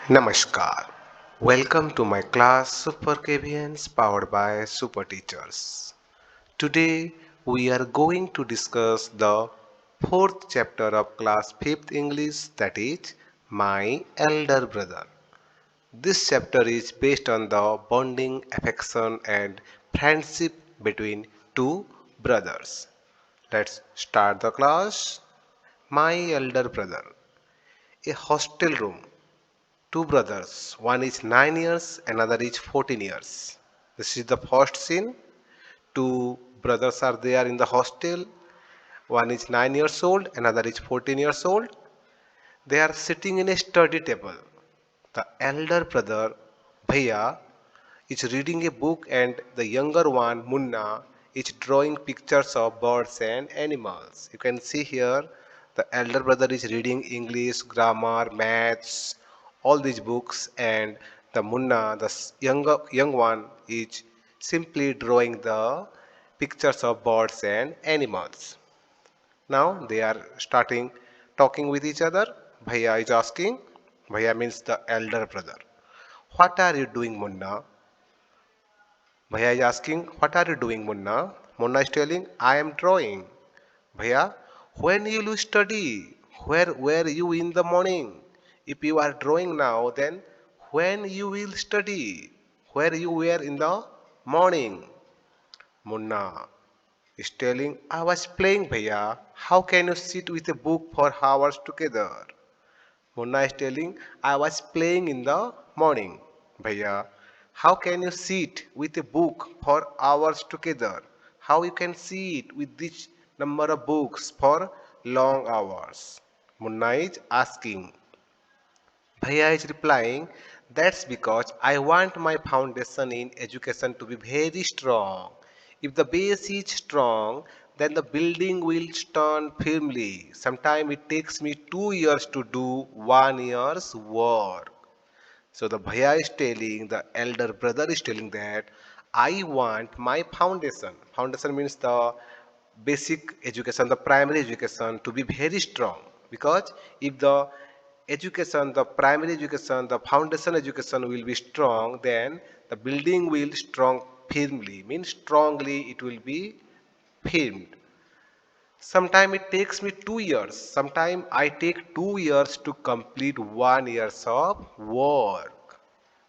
Namaskar. Welcome to my class Super KVNs powered by Super Teachers. Today we are going to discuss the fourth chapter of class 5th English, that is My Elder Brother. This chapter is based on the bonding, affection and friendship between two brothers. Let's start the class. My Elder Brother. A hostel room. Two brothers, one is 9 years, another is 14 years. This is the first scene. Two brothers are there in the hostel. One is 9 years old, another is 14 years old. They are sitting in a study table. The elder brother, Bhaiya, is reading a book, and the younger one, Munna, is drawing pictures of birds and animals. You can see here the elder brother is reading English, grammar, maths, all these books, and the Munna, the young one, is simply drawing the pictures of birds and animals. Now they are starting talking with each other. Bhaiya is asking, Bhaiya means the elder brother. What are you doing, Munna? Bhaiya is asking, what are you doing, Munna? Munna is telling, I am drawing. Bhaiya, when will you study? Where were you in the morning? If you are drawing now, then when you will study? Where you were in the morning? Munna is telling, I was playing, Bhaiya. How can you sit with a book for hours together? Munna is telling, I was playing in the morning. Bhaiya, how can you sit with a book for hours together? How you can sit with this number of books for long hours? Munna is asking. Bhaiya is replying, that's because I want my foundation in education to be very strong. If the base is strong, then the building will stand firmly. Sometimes it takes me 2 years to do 1 year's work. So the Bhaiya is telling, the elder brother is telling that I want my foundation. Foundation means the basic education, the primary education to be very strong. Because if the education, the primary education, the foundation education will be strong, then the building will strong firmly. Means strongly it will be firmed. Sometimes it takes me 2 years. Sometimes I take 2 years to complete 1 years of work.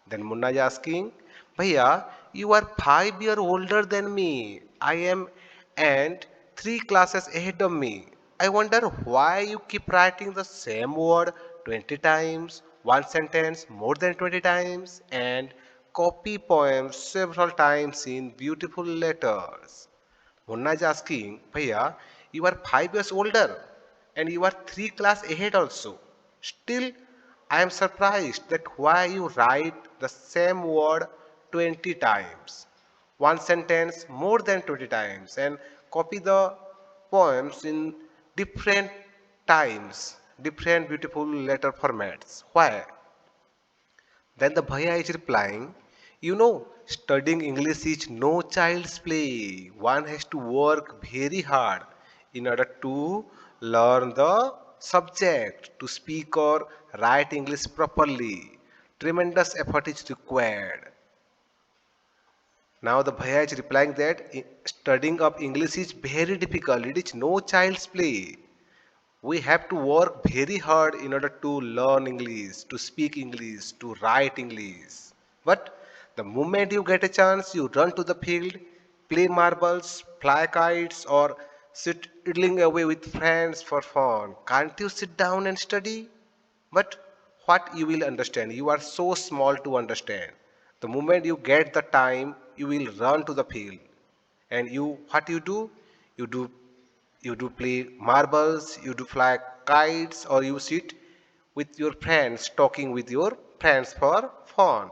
Then Munna is asking, Bhaiya, you are 5 years older than me. I am and three classes ahead of me. I wonder why you keep writing the same word 20 times, one sentence more than 20 times, and copy poems several times in beautiful letters. Munna is asking, Bhaiya, you are 5 years older and you are three class ahead also. Still, I am surprised that why you write the same word 20 times, one sentence more than 20 times, and copy the poems in different times, different beautiful letter formats. Why? Then the Bhaiya is replying, you know, studying English is no child's play. One has to work very hard in order to learn the subject, to speak or write English properly. Tremendous effort is required. Now the Bhaiya is replying that studying of English is very difficult. It is no child's play. We have to work very hard in order to learn English, to speak English, to write English. But the moment you get a chance, you run to the field, play marbles, fly kites, or sit idling away with friends for fun. Can't you sit down and study? But what you will understand, you are so small to understand. The moment you get the time, you will run to the field. And you, what you do you do play marbles, you do fly kites, or you sit with your friends talking with your friends for fun.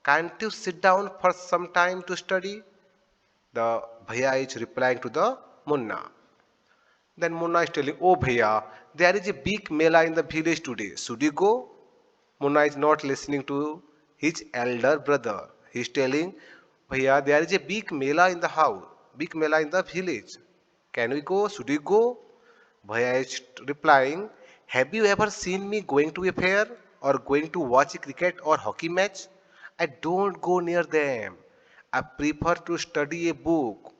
Can't you sit down for some time to study? The Bhaiya is replying to the Munna. Then Munna is telling, oh Bhaiya, there is a big mela in the village today. Should you go? Munna is not listening to his elder brother. He is telling, Bhaiya, there is a big mela in the house, big mela in the village. Can we go? Should we go? Bhaiya is replying, have you ever seen me going to a fair? or going to watch a cricket or hockey match? I don't go near them. I prefer to study a book.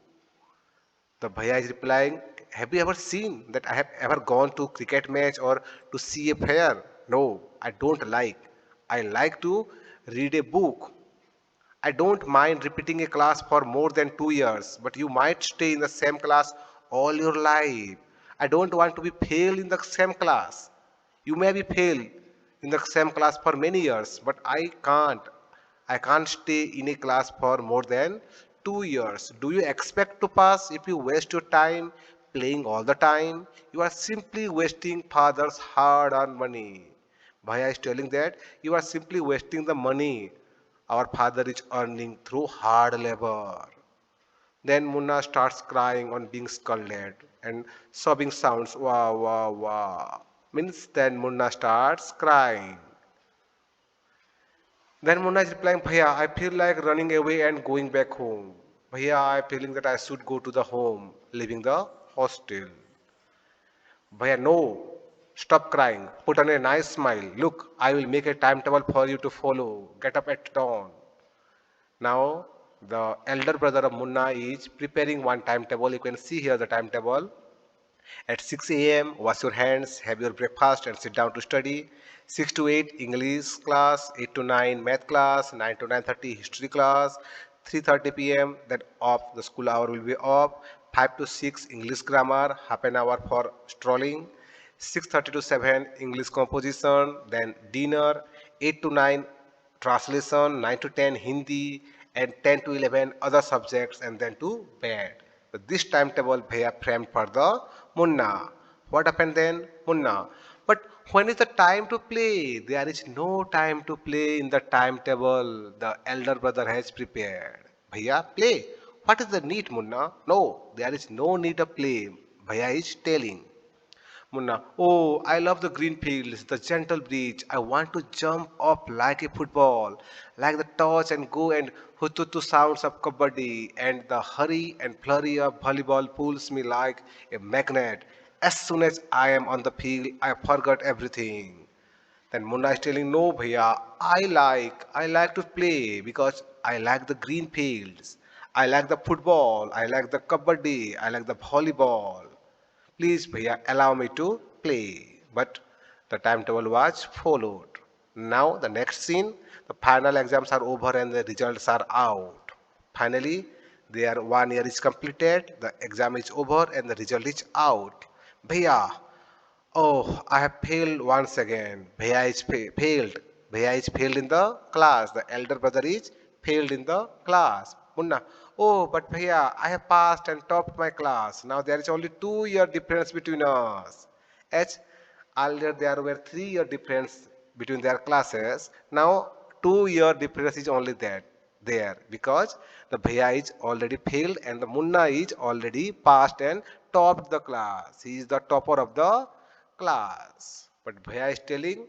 The bhaiya is replying, have you ever seen that I have ever gone to cricket match or to see a fair? No, I don't like. I like to read a book. I don't mind repeating a class for more than 2 years, but you might stay in the same class all your life. I don't want to be failed in the same class. You may be failed in the same class for many years, but I can't. I can't stay in a class for more than 2 years. Do you expect to pass if you waste your time playing all the time? You are simply wasting father's hard earned money. Bhaiya is telling that you are simply wasting the money our father is earning through hard labor. Then Munna starts crying on being scolded and sobbing sounds wah wah wah. Means then Munna starts crying. Then Munna is replying, Bhaiya, I feel like running away and going back home. Bhaiya, I'm feeling that I should go to the home, leaving the hostel. Bhaiya, no. Stop crying. Put on a nice smile. Look, I will make a timetable for you to follow. Get up at dawn. Now, the elder brother of Munna is preparing one timetable. You can see here the timetable. At 6 a.m., wash your hands, have your breakfast, and sit down to study. 6 to 8, English class. 8 to 9, math class. 9 to 9:30, history class. 3:30 p.m., then off, the school hour will be off. 5 to 6, English grammar. Half an hour for strolling. 6:30 to 7, English composition. Then dinner. 8 to 9, translation. 9 to 10, Hindi. And 10 to 11, other subjects, and then to bed. So this timetable bhaiya framed for the Munna. What happened then? Munna. But when is the time to play? There is no time to play in the timetable the elder brother has prepared. Bhaiya, play. What is the need, Munna? No, there is no need of play. Bhaiya is telling. Munna, oh, I love the green fields, the gentle breeze. I want to jump up like a football, like the touch and go and hututu sounds of kabaddi, and the hurry and flurry of volleyball pulls me like a magnet. As soon as I am on the field, I forgot everything. Then Munna is telling, no, bhaiya, I like to play because I like the green fields. I like the football. I like the kabaddi. I like the volleyball. Please, bhaiya, allow me to play. But the timetable was followed. Now, the next scene, the final exams are over and the results are out. Finally, their 1 year is completed, the exam is over, and the result is out. Bhaiya, oh, I have failed once again. Bhaiya is failed. Bhaiya is failed in the class. The elder brother is failed in the class. Munna, oh, but Bhaiya, I have passed and topped my class. Now there is only 2 year difference between us. H, earlier there were 3 year difference between their classes. Now 2 year difference is only that there because the Bhaiya is already failed and the Munna is already passed and topped the class. He is the topper of the class. But Bhaiya is telling,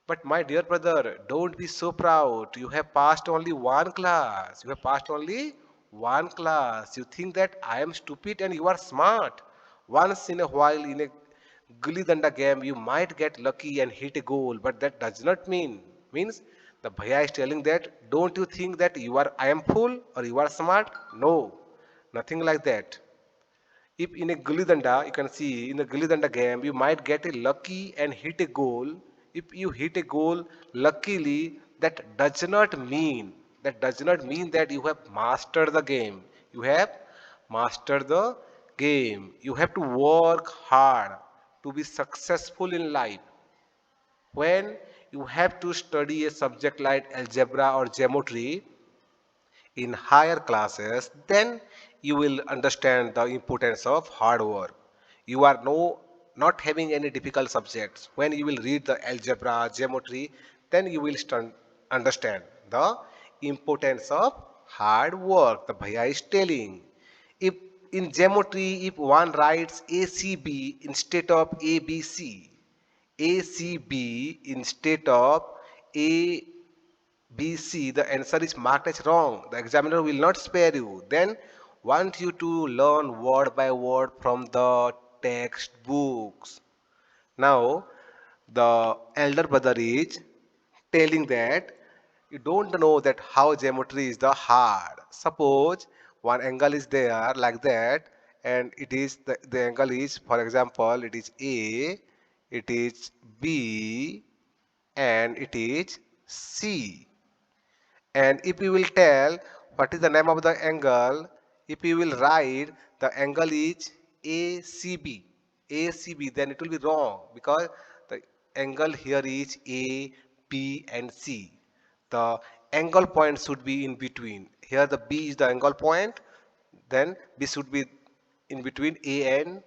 but my dear brother, don't be so proud. You have passed only one class. You have passed only one class. You think that I am stupid and you are smart. Once in a while in a gully danda game, you might get lucky and hit a goal, but that does not means the Bhaiya is telling that don't you think that you are I am fool or you are smart? No, nothing like that. If in a gully danda, you can see in the gully danda game, you might get a lucky and hit a goal. If you hit a goal luckily, that does not mean that you have mastered the game. You have mastered the game. You have to work hard to be successful in life. When you have to study a subject like algebra or geometry, in higher classes, then you will understand the importance of hard work. You are not having any difficult subjects. When you will read the algebra, geometry, then you will understand the importance of hard work. The Bhaiya is telling. If in geometry, if one writes ACB instead of ABC, ACB instead of A BC, the answer is marked as wrong. The examiner will not spare you. Then want you to learn word by word from the textbooks. Now, the elder brother is telling that you don't know that how geometry is the hard. Suppose one angle is there like that, and it is the angle is, for example, it is A, it is B, and it is C. And if you will tell what is the name of the angle, if you will write the angle is ACB, ACB, then it will be wrong because the angle here is A, B, and C. The angle point should be in between. Here the B is the angle point, then B should be in between A and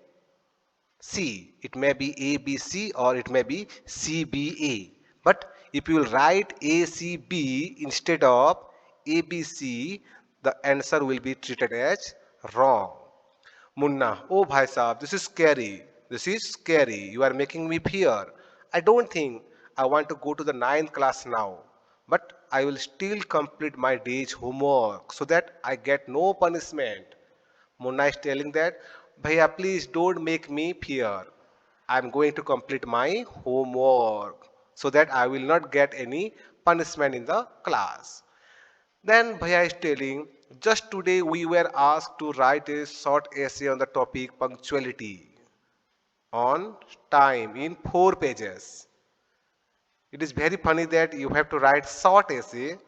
C. It may be ABC or it may be CBA. But if you will write ACB instead of ABC, the answer will be treated as wrong. Munna, oh bhai sahab, this is scary. This is scary. You are making me fear. I don't think I want to go to the ninth class now. But I will still complete my day's homework so that I get no punishment. Munna is telling that, Bhaiya, please don't make me fear. I'm going to complete my homework so that I will not get any punishment in the class. Then Bhaiya is telling, just today we were asked to write a short essay on the topic punctuality on time in 4 pages. It is very funny that you have to write short essay.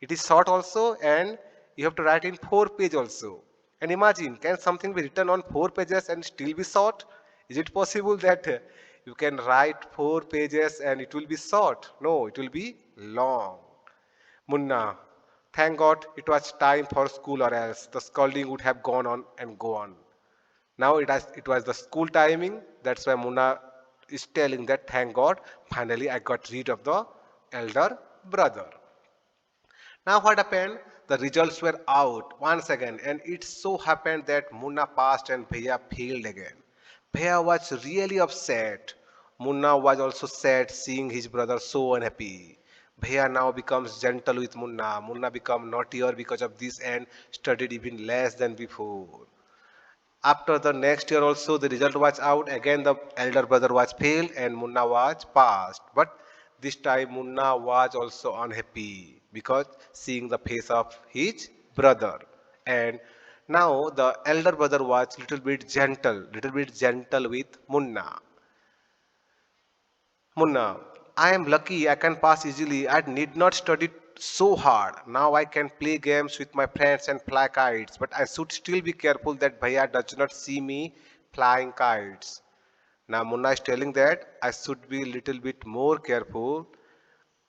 It is short also and you have to write in 4 pages also. And imagine, can something be written on 4 pages and still be short? Is it possible that you can write 4 pages and it will be short? No, it will be long. Munna, thank God it was time for school or else the scolding would have gone on and go on. Now it was the school timing. That's why Munna is telling that thank God, finally I got rid of the elder brother. Now what happened? The results were out once again, and it so happened that Munna passed and Bhaiya failed again. Bhaiya was really upset. Munna was also sad seeing his brother so unhappy. Bhaiya now becomes gentle with Munna. Munna become naughtier because of this and studied even less than before. After the next year also the result was out. Again the elder brother was failed and Munna was passed. But this time Munna was also unhappy because seeing the face of his brother. And now the elder brother was little bit gentle with Munna. Munna, I am lucky I can pass easily. I need not study so hard. Now I can play games with my friends and fly kites, but I should still be careful that Bhaiya does not see me flying kites. Now Munna is telling that I should be a little bit more careful.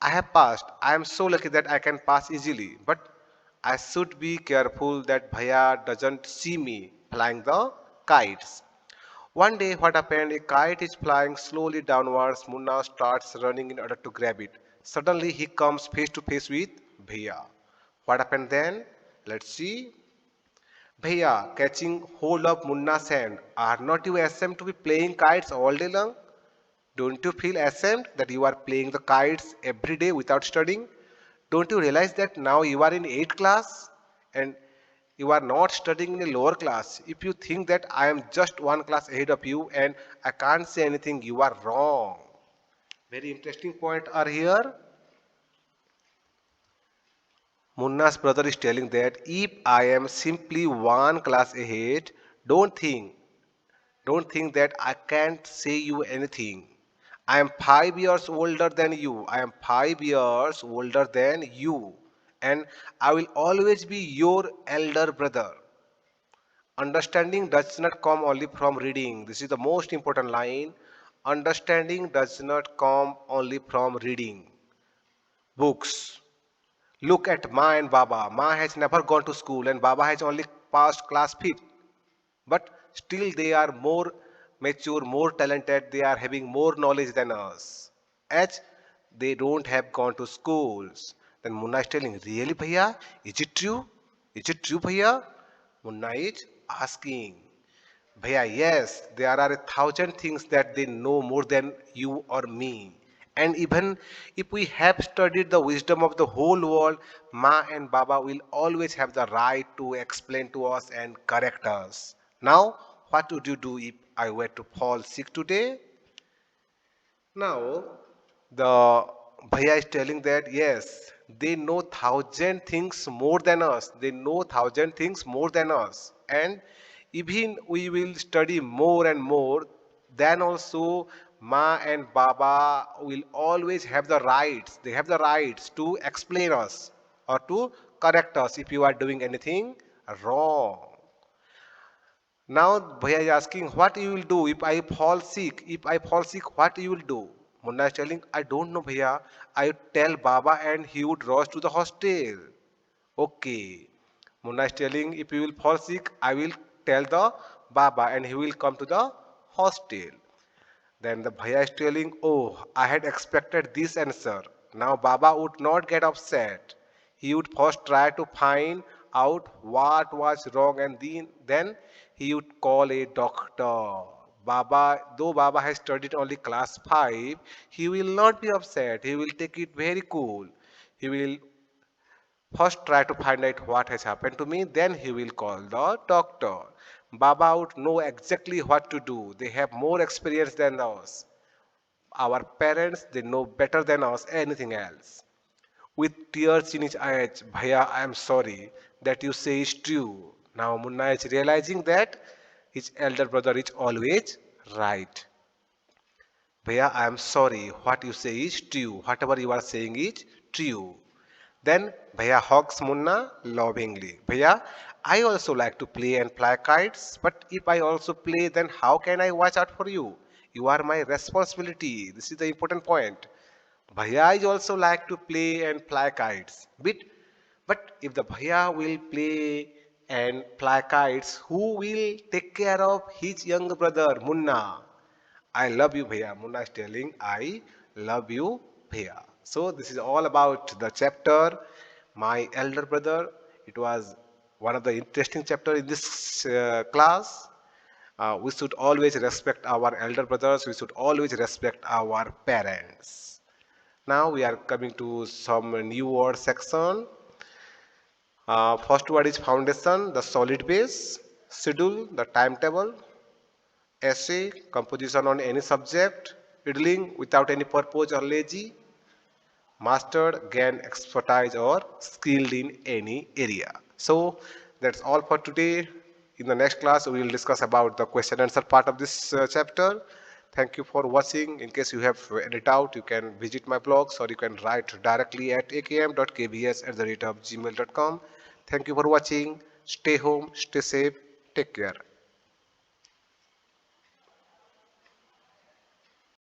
I have passed. I am so lucky that I can pass easily, but I should be careful that Bhaiya doesn't see me flying the kites. One day, what happened? A kite is flying slowly downwards. Munna starts running in order to grab it. Suddenly, he comes face to face with Bhaiya. What happened then? Let's see. Bhaiya, catching hold of Munna's hand. Are not you ashamed to be playing kites all day long? Don't you feel ashamed that you are playing the kites every day without studying? Don't you realize that now you are in 8th class and you are not studying in a lower class? If you think that I am just one class ahead of you and I can't say anything, you are wrong. Very interesting point are here. Munna's brother is telling that if I am simply one class ahead, don't think Don't think that I can't say you anything. I am 5 years older than you. I am 5 years older than you. And I will always be your elder brother. Understanding does not come only from reading. This is the most important line. Understanding does not come only from reading books. Look at Ma and Baba. Ma has never gone to school and Baba has only passed class 5th. But still they are more mature, more talented, they are having more knowledge than us. As they don't have gone to schools. Then Munna is telling, really bhaiya? Is it true? Is it true bhaiya? Munna is asking. Bhaiya, yes, there are 1,000 things that they know more than you or me. And even if we have studied the wisdom of the whole world, Ma and Baba will always have the right to explain to us and correct us. Now, what would you do if I were to fall sick today? Now, the Bhaiya is telling that yes, they know thousand things more than us. They know thousand things more than us. And even we will study more and more, then also Ma and Baba will always have the rights. They have the rights to explain us or to correct us if you are doing anything wrong. Now Bhaiya is asking what you will do if I fall sick. If I fall sick, what you will do? Munna is telling, I don't know Bhaiya. I would tell Baba and he would rush to the hostel. Okay. Munna is telling, if you will fall sick, I will tell the Baba and he will come to the hostel. Then the Bhaiya is telling, oh, I had expected this answer. Now Baba would not get upset. He would first try to find out what was wrong and then he would call a doctor. Baba, though Baba has studied only class 5, he will not be upset. He will take it very cool. He will first try to find out what has happened to me, then he will call the doctor. Baba would know exactly what to do. They have more experience than us. Our parents, they know better than us anything else. With tears in his eyes, Bhaiya, I am sorry that you say is true. Now Munna is realizing that his elder brother is always right. Bhaiya, I am sorry. What you say is true. Whatever you are saying is true. Then Bhaiya hugs Munna lovingly. Bhaiya, I also like to play and fly kites, but if I also play, then how can I watch out for you? You are my responsibility. This is the important point. Bhaiya is also like to play and fly kites. But if the Bhaiya will play and fly kites, who will take care of his younger brother Munna? I love you, Bhaiya. Munna is telling, I love you, Bhaiya. So, this is all about the chapter, My Elder Brother. It was one of the interesting chapter in this class. We should always respect our elder brothers. We should always respect our parents. Now we are coming to some new word section. First word is foundation, the solid base, schedule, the timetable, essay, composition on any subject, idling without any purpose or lazy, mastered, gain expertise or skilled in any area. So that's all for today. In the next class, we will discuss about the question answer part of this chapter. Thank you for watching. In case you have any doubt, you can visit my blogs or you can write directly at akm.kbs@gmail.com. Thank you for watching. Stay home, stay safe, take care.